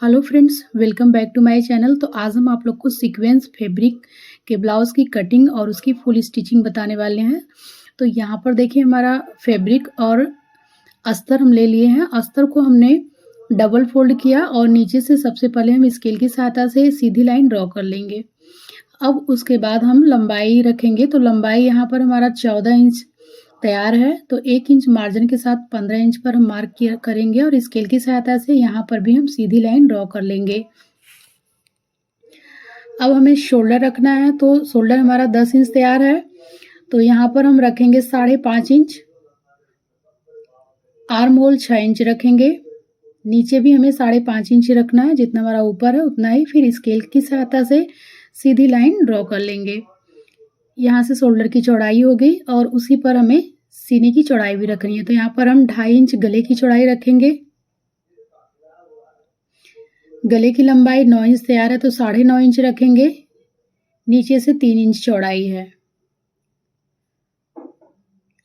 Hello friends, welcome back to my channel. तो आज हम आप लोग को सीक्वेंस फैब्रिक के ब्लाउज़ की कटिंग और उसकी फुल स्टिचिंग बताने वाले हैं। तो यहाँ पर देखिए हमारा फैब्रिक और अस्तर हम ले लिए हैं। अस्तर को हमने डबल फोल्ड किया और नीचे से सबसे पहले हम स्केल की सहायता से सीधी लाइन ड्रॉ कर लेंगे। अब उसके बाद हम लंबाई रखेंगे। तो लंबाई यहाँ पर हमारा 14 इंच तैयार है। तो 1 इंच मार्जिन के साथ 15 इंच पर हम मार्क करेंगे और स्केल की सहायता से यहाँ पर भी हम सीधी लाइन ड्रॉ कर लेंगे। अब हमें शोल्डर रखना है, तो शोल्डर हमारा 10 इंच तैयार है। तो यहाँ पर हम रखेंगे 5.5 इंच। आर्म होल 6 इंच रखेंगे। नीचे भी हमें 5.5 इंच रखना है, जितना हमारा ऊपर है उतना ही। फिर स्केल की सहायता से सीधी लाइन ड्रॉ कर लेंगे। यहाँ से शोल्डर की चौड़ाई हो गई और उसी पर हमें सीने की चौड़ाई भी रखनी है। तो यहाँ पर हम 2.5 इंच गले की चौड़ाई रखेंगे। गले की लंबाई 9 इंच तैयार है, तो 9.5 इंच रखेंगे। नीचे से 3 इंच चौड़ाई है।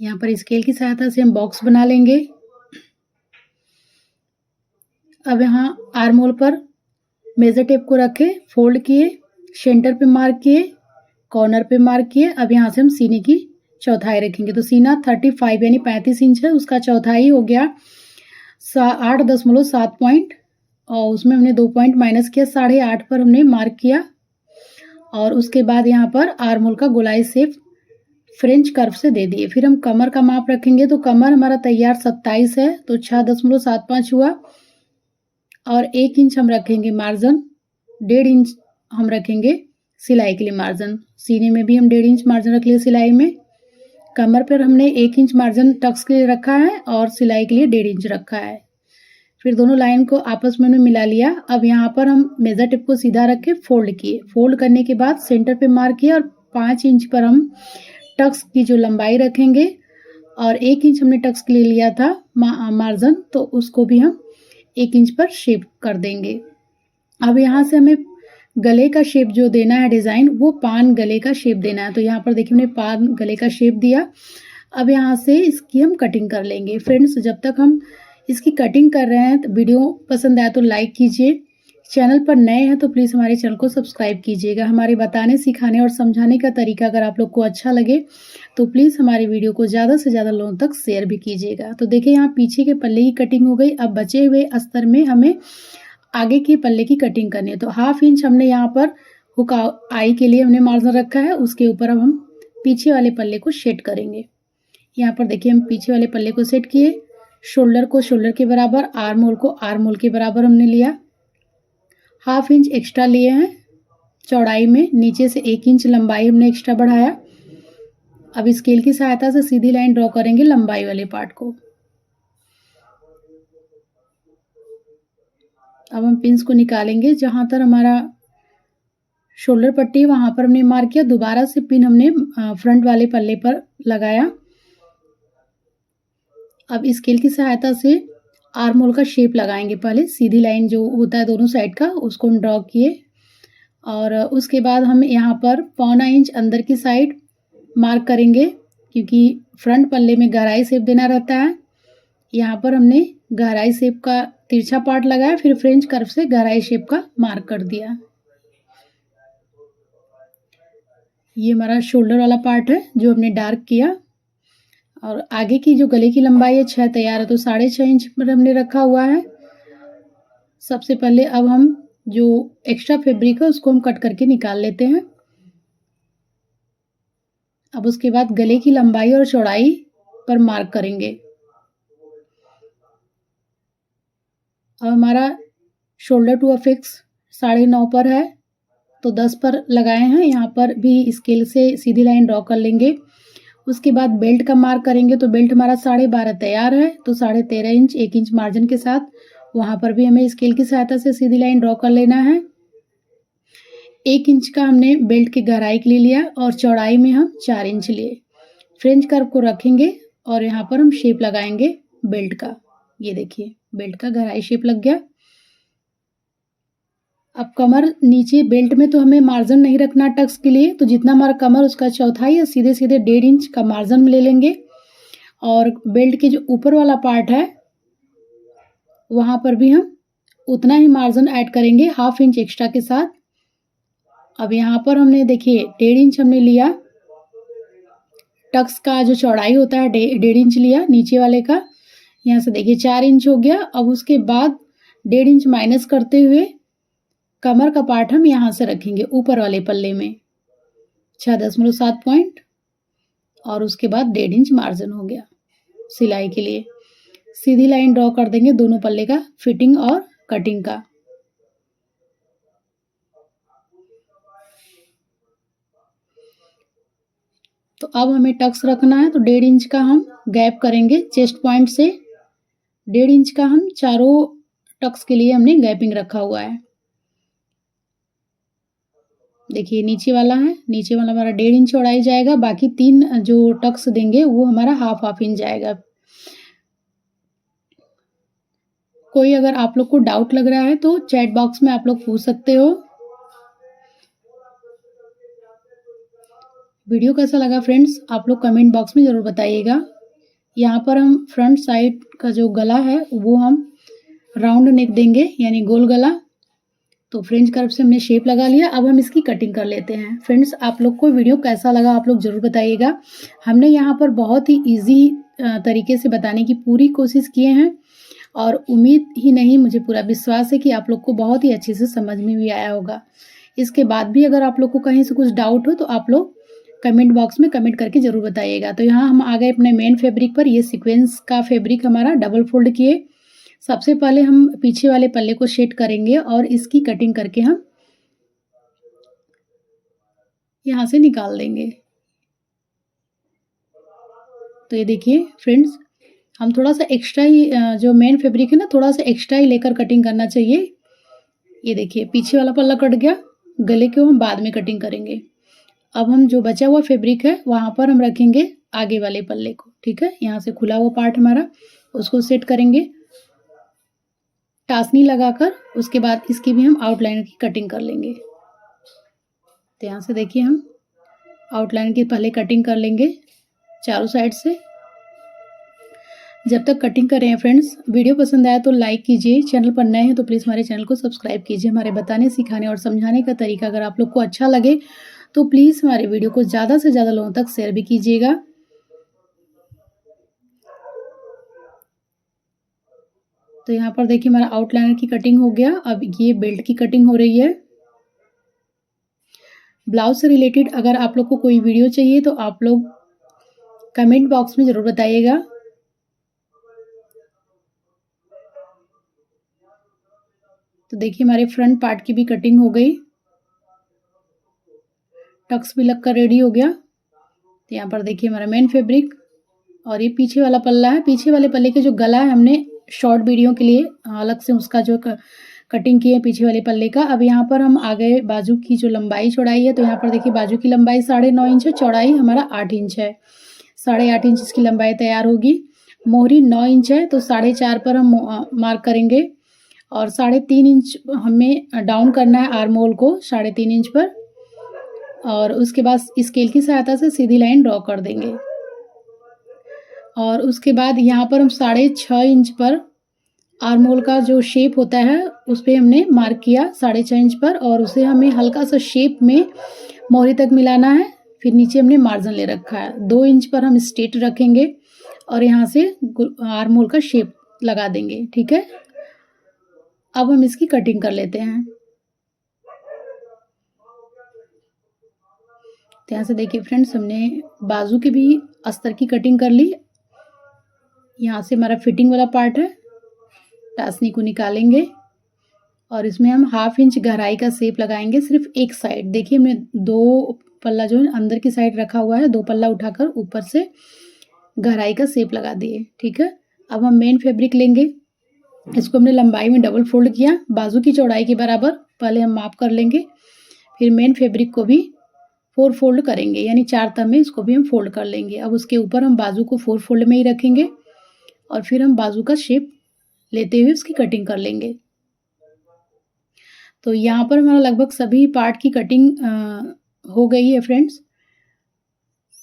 यहाँ पर स्केल की सहायता से हम बॉक्स बना लेंगे। अब यहाँ आर्म होल पर मेजर टेप को रखे, फोल्ड किए, सेंटर पे मार्क किए, कॉर्नर पे मार्क किए। अब यहाँ से हम सीने की चौथाई रखेंगे। तो सीना 35 यानी 35 इंच है, उसका चौथाई हो गया 8.7 पॉइंट और उसमें हमने 2 पॉइंट माइनस किया। 8.5 पर हमने मार्क किया और उसके बाद यहाँ पर आर्म होल का गोलाई शेप फ्रेंच कर्व से दे दिए। फिर हम कमर का माप रखेंगे। तो कमर हमारा तैयार 27 है, तो 6.75 हुआ और 1 इंच हम रखेंगे मार्जिन। 1.5 इंच हम रखेंगे सिलाई के लिए मार्जिन। सीने में भी हम 1.5 इंच मार्जिन रख लिए सिलाई में। कमर पर हमने 1 इंच मार्जिन टक्स के लिए रखा है और सिलाई के लिए 1.5 इंच रखा है। फिर दोनों लाइन को आपस में मिला लिया। अब यहाँ पर हम मेजर टिप को सीधा रख के फोल्ड किए। फोल्ड करने के बाद सेंटर पे मार्क किया और 5 इंच पर हम टक्स की जो लंबाई रखेंगे और 1 इंच हमने टक्स के लिए लिया था मार्जिन, तो उसको भी हम 1 इंच पर शेप कर देंगे। अब यहाँ से हमें गले का शेप जो देना है डिज़ाइन, वो पान गले का शेप देना है। तो यहाँ पर देखिए हमने पान गले का शेप दिया। अब यहाँ से इसकी हम कटिंग कर लेंगे। फ्रेंड्स, जब तक हम इसकी कटिंग कर रहे हैं तो वीडियो पसंद आया तो लाइक कीजिए। चैनल पर नए हैं तो प्लीज़ हमारे चैनल को सब्सक्राइब कीजिएगा। हमारे बताने, सिखाने और समझाने का तरीका अगर आप लोग को अच्छा लगे तो प्लीज़ हमारे वीडियो को ज़्यादा से ज़्यादा लोगों तक शेयर भी कीजिएगा। तो देखिए यहाँ पीछे के पल्ले की कटिंग हो गई। अब बचे हुए अस्तर में हमें आगे के पल्ले की कटिंग करनी है। तो 1/2 इंच हमने यहाँ पर हुक आई के लिए हमने मार्जिन रखा है। उसके ऊपर अब हम पीछे वाले पल्ले को सेट करेंगे। यहाँ पर देखिए हम पीछे वाले पल्ले को सेट किए। शोल्डर को शोल्डर के बराबर, आर्म होल को आर्म होल के बराबर हमने लिया। 1/2 इंच एक्स्ट्रा लिए हैं चौड़ाई में। नीचे से 1 इंच लंबाई हमने एक्स्ट्रा बढ़ाया। अब स्केल की सहायता से सीधी लाइन ड्रॉ करेंगे लंबाई वाले पार्ट को। अब हम पिंस को निकालेंगे। जहाँ तक हमारा शोल्डर पट्टी वहाँ पर हमने मार्क किया। दोबारा से पिन हमने फ्रंट वाले पल्ले पर लगाया। अब स्केल की सहायता से आर्म होल का शेप लगाएंगे। पहले सीधी लाइन जो होता है दोनों साइड का, उसको हम ड्रॉ किए और उसके बाद हम यहाँ पर 1.25 इंच अंदर की साइड मार्क करेंगे, क्योंकि फ्रंट पल्ले में गहराई शेप देना रहता है। यहाँ पर हमने गहराई शेप का तिरछा पार्ट लगाया, फिर फ्रेंच कर्व से गहराई शेप का मार्क कर दिया। ये हमारा शोल्डर वाला पार्ट है जो हमने डार्क किया। और आगे की जो गले की लंबाई है 6 तैयार है, तो 6.5 इंच पर हमने रखा हुआ है। सबसे पहले अब हम जो एक्स्ट्रा फैब्रिक है उसको हम कट करके निकाल लेते हैं। अब उसके बाद गले की लंबाई और चौड़ाई पर मार्क करेंगे। अब हमारा शोल्डर टू अफिक्स 9.5 पर है, तो 10 पर लगाए हैं। यहाँ पर भी स्केल से सीधी लाइन ड्रॉ कर लेंगे। उसके बाद बेल्ट का मार्क करेंगे। तो बेल्ट हमारा 12.5 तैयार है, तो 13.5 इंच 1 इंच मार्जिन के साथ वहाँ पर भी हमें स्केल की सहायता से सीधी लाइन ड्रॉ कर लेना है। 1 इंच का हमने बेल्ट की गहराई के लिए लिया और चौड़ाई में हम 4 इंच लिए। फ्रेंच कर्व को रखेंगे और यहाँ पर हम शेप लगाएंगे बेल्ट का। ये देखिए बेल्ट का गहराई शेप लग गया। अब कमर नीचे बेल्ट में तो हमें मार्जिन नहीं रखना टक्स के लिए, तो जितना हमारा कमर उसका चौथाई है सीधे सीधे 1.5 इंच का मार्जिन ले लेंगे। और बेल्ट के जो ऊपर वाला पार्ट है वहाँ पर भी हम उतना ही मार्जिन ऐड करेंगे 1/2 इंच एक्स्ट्रा के साथ। अब यहाँ पर हमने देखिए 1.5 इंच हमने लिया, टक्स का जो चौड़ाई होता है 1.5 इंच लिया नीचे वाले का, यहाँ से देखिए 4 इंच हो गया। अब उसके बाद 1.5 इंच माइनस करते हुए कमर का पार्ट हम यहाँ से रखेंगे ऊपर वाले पल्ले में 6.7 पॉइंट, और उसके बाद 1.5 इंच मार्जिन हो गया सिलाई के लिए। सीधी लाइन ड्रॉ कर देंगे दोनों पल्ले का फिटिंग और कटिंग का। तो अब हमें टक्स रखना है, तो 1.5 इंच का हम गैप करेंगे चेस्ट पॉइंट से। 1.5 इंच का हम चारों टक्स के लिए हमने गैपिंग रखा हुआ है। देखिए नीचे वाला है, नीचे वाला हमारा 1.5 इंच चौड़ाई जाएगा, बाकी 3 जो टक्स देंगे वो हमारा हाफ इंच जाएगा। कोई अगर आप लोग को डाउट लग रहा है तो चैट बॉक्स में आप लोग पूछ सकते हो। वीडियो कैसा लगा फ्रेंड्स, आप लोग कमेंट बॉक्स में ज़रूर बताइएगा। यहाँ पर हम फ्रंट साइड का जो गला है वो हम राउंड नेक देंगे, यानी गोल गला। तो फ्रेंच कर्व से हमने शेप लगा लिया, अब हम इसकी कटिंग कर लेते हैं। फ्रेंड्स आप लोग को वीडियो कैसा लगा आप लोग ज़रूर बताइएगा। हमने यहाँ पर बहुत ही ईजी तरीके से बताने की पूरी कोशिश किए हैं, और उम्मीद ही नहीं मुझे पूरा विश्वास है कि आप लोग को बहुत ही अच्छे से समझ में भी आया होगा। इसके बाद भी अगर आप लोग को कहीं से कुछ डाउट हो तो आप लोग कमेंट बॉक्स में कमेंट करके ज़रूर बताइएगा। तो यहाँ हम आ गए अपने मेन फैब्रिक पर। ये सीक्वेंस का फैब्रिक हमारा डबल फोल्ड किए। सबसे पहले हम पीछे वाले पल्ले को शेड करेंगे और इसकी कटिंग करके हम यहाँ से निकाल देंगे। तो ये देखिए फ्रेंड्स, हम थोड़ा सा एक्स्ट्रा ही जो मेन फैब्रिक है ना, थोड़ा सा एक्स्ट्रा ही लेकर कटिंग करना चाहिए। ये देखिए पीछे वाला पल्ला कट गया, गले को हम बाद में कटिंग करेंगे। अब हम जो बचा हुआ फैब्रिक है वहाँ पर हम रखेंगे आगे वाले पल्ले को, ठीक है। यहाँ से खुला हुआ पार्ट हमारा, उसको सेट करेंगे टासनी लगाकर। उसके बाद इसकी भी हम आउटलाइन की कटिंग कर लेंगे। तो यहाँ से देखिए हम आउटलाइन की पहले कटिंग कर लेंगे चारों साइड से। जब तक कटिंग कर रहे हैं फ्रेंड्स, वीडियो पसंद आया तो लाइक कीजिए, चैनल पर नए हैं तो प्लीज़ हमारे चैनल को सब्सक्राइब कीजिए। हमारे बताने सिखाने और समझाने का तरीका अगर आप लोग को अच्छा लगे तो प्लीज़ हमारे वीडियो को ज़्यादा से ज़्यादा लोगों तक शेयर भी कीजिएगा। तो यहाँ पर देखिए हमारा आउटलाइनर की कटिंग हो गया। अब ये बेल्ट की कटिंग हो रही है। ब्लाउज से रिलेटेड अगर आप लोग को कोई वीडियो चाहिए तो आप लोग कमेंट बॉक्स में ज़रूर बताइएगा। तो देखिए हमारे फ्रंट पार्ट की भी कटिंग हो गई, टक्स भी लगकर रेडी हो गया। तो यहाँ पर देखिए हमारा मेन फैब्रिक, और ये पीछे वाला पल्ला है। पीछे वाले पल्ले के जो गला है हमने शॉर्ट वीडियो के लिए अलग से उसका जो कटिंग की है पीछे वाले पल्ले का। अब यहाँ पर हम आ गए बाजू की जो लंबाई चौड़ाई है। तो यहाँ पर देखिए बाजू की लंबाई 9.5 इंच है, चौड़ाई हमारा 8 इंच है। 8.5 इंच इसकी लंबाई तैयार होगी। मोहरी 9 इंच है, तो 4.5 पर हम मार्क करेंगे, और 3.5 इंच हमें डाउन करना है आर्म होल को 3.5 इंच पर, और उसके बाद स्केल की सहायता से सीधी लाइन ड्रॉ कर देंगे। और उसके बाद यहाँ पर हम 6.5 इंच पर आर्म होल का जो शेप होता है उस पर हमने मार्क किया 6.5 इंच पर, और उसे हमें हल्का सा शेप में मोहरी तक मिलाना है। फिर नीचे हमने मार्जिन ले रखा है 2 इंच पर हम स्ट्रेट रखेंगे, और यहाँ से आर्म होल का शेप लगा देंगे, ठीक है। अब हम इसकी कटिंग कर लेते हैं। तो यहाँ से देखिए फ्रेंड्स, हमने बाजू की भी अस्तर की कटिंग कर ली। यहाँ से हमारा फिटिंग वाला पार्ट है, टासनी को निकालेंगे और इसमें हम 1/2 इंच गहराई का शेप लगाएंगे सिर्फ एक साइड। देखिए हमने 2 पल्ला जो है अंदर की साइड रखा हुआ है, 2 पल्ला उठाकर ऊपर से गहराई का शेप लगा दिए, ठीक है। अब हम मेन फैब्रिक लेंगे, इसको हमने लंबाई में डबल फोल्ड किया, बाजू की चौड़ाई के बराबर पहले हम माप कर लेंगे। फिर मेन फैब्रिक को भी 4 फोल्ड करेंगे, यानी 4 तह में इसको भी हम फोल्ड कर लेंगे। अब उसके ऊपर हम बाजू को 4 फोल्ड में ही रखेंगे, और फिर हम बाजू का शेप लेते हुए उसकी कटिंग कर लेंगे। तो यहाँ पर हमारा लगभग सभी पार्ट की कटिंग हो गई है फ्रेंड्स।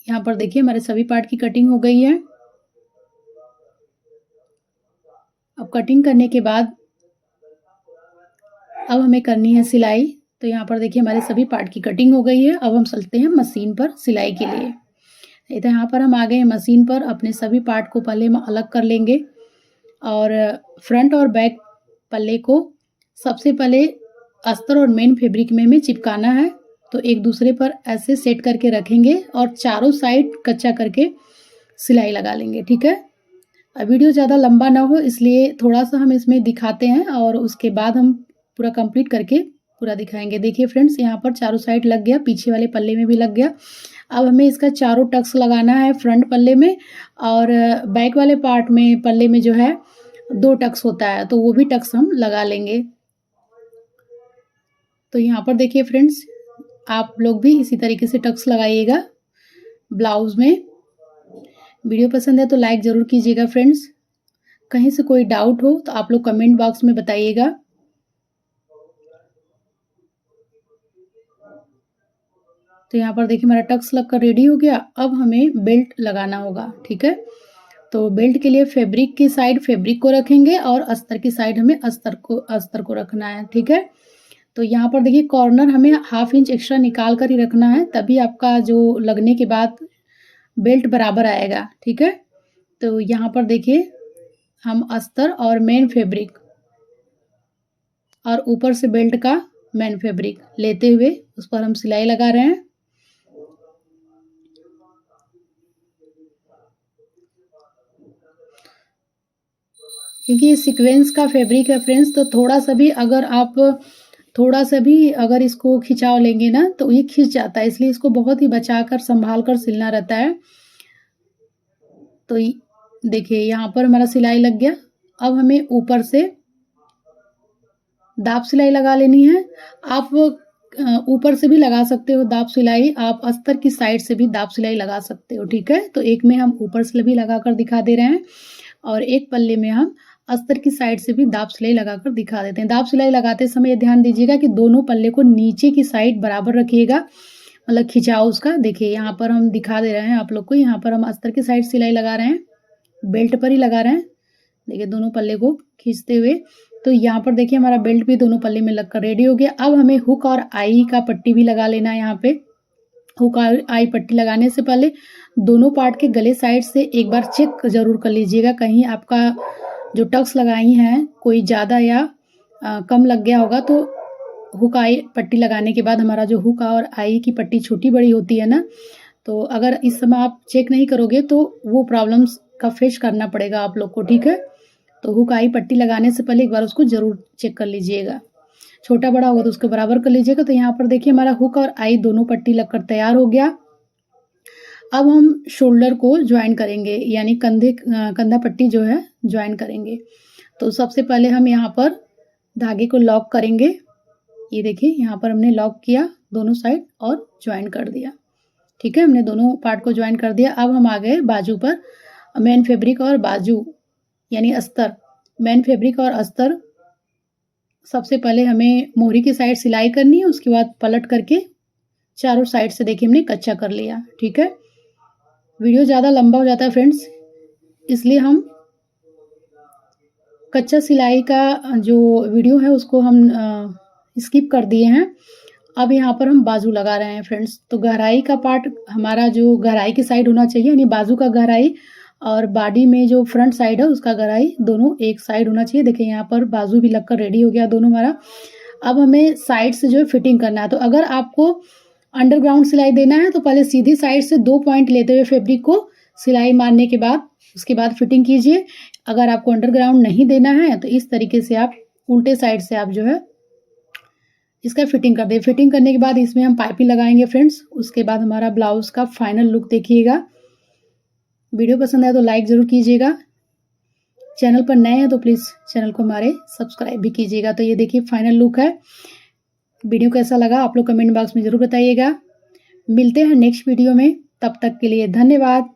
यहाँ पर देखिए हमारे सभी पार्ट की कटिंग हो गई है। अब कटिंग करने के बाद अब हमें करनी है सिलाई। तो यहाँ पर देखिए हमारे सभी पार्ट की कटिंग हो गई है। अब हम चलते हैं मशीन पर सिलाई के लिए। तो यहाँ पर हम आ गए हैं मशीन पर। अपने सभी पार्ट को पहले हम अलग कर लेंगे और फ्रंट और बैक पल्ले को सबसे पहले अस्तर और मेन फैब्रिक में हमें चिपकाना है। तो एक दूसरे पर ऐसे सेट करके रखेंगे और चारों साइड कच्चा करके सिलाई लगा लेंगे, ठीक है। अब वीडियो ज़्यादा लंबा ना हो इसलिए थोड़ा सा हम इसमें दिखाते हैं और उसके बाद हम पूरा कंप्लीट करके पूरा दिखाएंगे। देखिए फ्रेंड्स, यहाँ पर चारों साइड लग गया, पीछे वाले पल्ले में भी लग गया। अब हमें इसका चारों टक्स लगाना है फ्रंट पल्ले में और बैक वाले पार्ट में पल्ले में जो है 2 टक्स होता है, तो वो भी टक्स हम लगा लेंगे। तो यहाँ पर देखिए फ्रेंड्स, आप लोग भी इसी तरीके से टक्स लगाइएगा ब्लाउज में। वीडियो पसंद है तो लाइक ज़रूर कीजिएगा फ्रेंड्स। कहीं से कोई डाउट हो तो आप लोग कमेंट बॉक्स में बताइएगा। तो यहाँ पर देखिए हमारा टक्स लगकर रेडी हो गया। अब हमें बेल्ट लगाना होगा, ठीक है। तो बेल्ट के लिए फैब्रिक की साइड फैब्रिक को रखेंगे और अस्तर की साइड हमें अस्तर को रखना है, ठीक है। तो यहाँ पर देखिए कॉर्नर हमें 1/2 इंच एक्स्ट्रा निकाल कर ही रखना है, तभी आपका जो लगने के बाद बेल्ट बराबर आएगा, ठीक है। तो यहाँ पर देखिए हम अस्तर और मेन फैब्रिक और ऊपर से बेल्ट का मेन फैब्रिक लेते हुए उस पर हम सिलाई लगा रहे हैं। क्योंकि ये सीक्वेंस का फैब्रिक है फ्रेंड्स, तो थोड़ा सा भी अगर इसको खिंचाव लेंगे ना तो ये खिंच जाता है, इसलिए इसको बहुत ही बचा कर संभाल कर सिलना रहता है। तो देखिए यहाँ पर हमारा सिलाई लग गया। अब हमें ऊपर से दाब सिलाई लगा लेनी है। आप ऊपर से भी लगा सकते हो दाब सिलाई, आप अस्तर की साइड से भी दाब सिलाई लगा सकते हो, ठीक है। तो एक में हम ऊपर से भी लगा कर दिखा दे रहे हैं और एक पल्ले में हम अस्तर की साइड से भी दाब सिलाई लगाकर दिखा देते हैं। दाब सिलाई लगाते समय ध्यान दीजिएगा कि दोनों पल्ले को नीचे की साइड बराबर रखिएगा, मतलब खिंचाव उसका। देखिए यहाँ पर हम दिखा दे रहे हैं आप लोग को, यहाँ पर हम अस्तर की साइड सिलाई लगा रहे हैं, बेल्ट पर ही लगा रहे हैं। देखिए दोनों पल्ले को खींचते हुए। तो यहाँ पर देखिए हमारा बेल्ट भी दोनों पल्ले में लगकर रेडी हो गया। अब हमें हुक और आई का पट्टी भी लगा लेना है। यहाँ पे हुक और आई पट्टी लगाने से पहले दोनों पार्ट के गले साइड से एक बार चेक जरूर कर लीजिएगा, कहीं आपका जो टक्स लगाई हैं कोई ज़्यादा या कम लग गया होगा। तो हुक आई पट्टी लगाने के बाद हमारा जो हुक और आई की पट्टी छोटी बड़ी होती है ना, तो अगर इस समय आप चेक नहीं करोगे तो वो प्रॉब्लम्स का फेस करना पड़ेगा आप लोग को, ठीक है। तो हुक आई पट्टी लगाने से पहले एक बार उसको ज़रूर चेक कर लीजिएगा, छोटा बड़ा होगा तो उसको बराबर कर लीजिएगा। तो यहाँ पर देखिए हमारा हुक और आई दोनों पट्टी लगकर तैयार हो गया। अब हम शोल्डर को ज्वाइन करेंगे, यानी कंधा पट्टी जो है ज्वाइन करेंगे। तो सबसे पहले हम यहाँ पर धागे को लॉक करेंगे। ये देखिए यहाँ पर हमने लॉक किया दोनों साइड और ज्वाइन कर दिया, ठीक है। हमने दोनों पार्ट को ज्वाइन कर दिया। अब हम आ गए बाजू पर। मेन फैब्रिक और बाजू यानी अस्तर, मेन फैब्रिक और अस्तर सबसे पहले हमें मोहरी की साइड सिलाई करनी है, उसके बाद पलट करके चारों साइड से देखिए हमने कच्चा कर लिया, ठीक है। वीडियो ज़्यादा लंबा हो जाता है फ्रेंड्स, इसलिए हम कच्चा सिलाई का जो वीडियो है उसको हम स्किप कर दिए हैं। अब यहाँ पर हम बाजू लगा रहे हैं फ्रेंड्स। तो गहराई का पार्ट हमारा जो गहराई की साइड होना चाहिए, यानी बाजू का गहराई और बॉडी में जो फ्रंट साइड है उसका गहराई दोनों एक साइड होना चाहिए। देखिए यहाँ पर बाजू भी लगकर रेडी हो गया दोनों हमारा। अब हमें साइड से जो है फिटिंग करना है। तो अगर आपको अंडरग्राउंड सिलाई देना है तो पहले सीधी साइड से 2 पॉइंट लेते हुए फैब्रिक को सिलाई मारने के बाद उसके बाद फिटिंग कीजिए। अगर आपको अंडरग्राउंड नहीं देना है तो इस तरीके से आप उल्टे साइड से आप जो है इसका फिटिंग कर दें। फिटिंग करने के बाद इसमें हम पाइपिंग लगाएंगे फ्रेंड्स। उसके बाद हमारा ब्लाउज का फाइनल लुक देखिएगा। वीडियो पसंद आए तो लाइक ज़रूर कीजिएगा। चैनल पर नए हैं तो प्लीज़ चैनल को हमारे सब्सक्राइब भी कीजिएगा। तो ये देखिए फाइनल लुक है। वीडियो कैसा लगा आप लोग कमेंट बॉक्स में ज़रूर बताइएगा। मिलते हैं नेक्स्ट वीडियो में, तब तक के लिए धन्यवाद।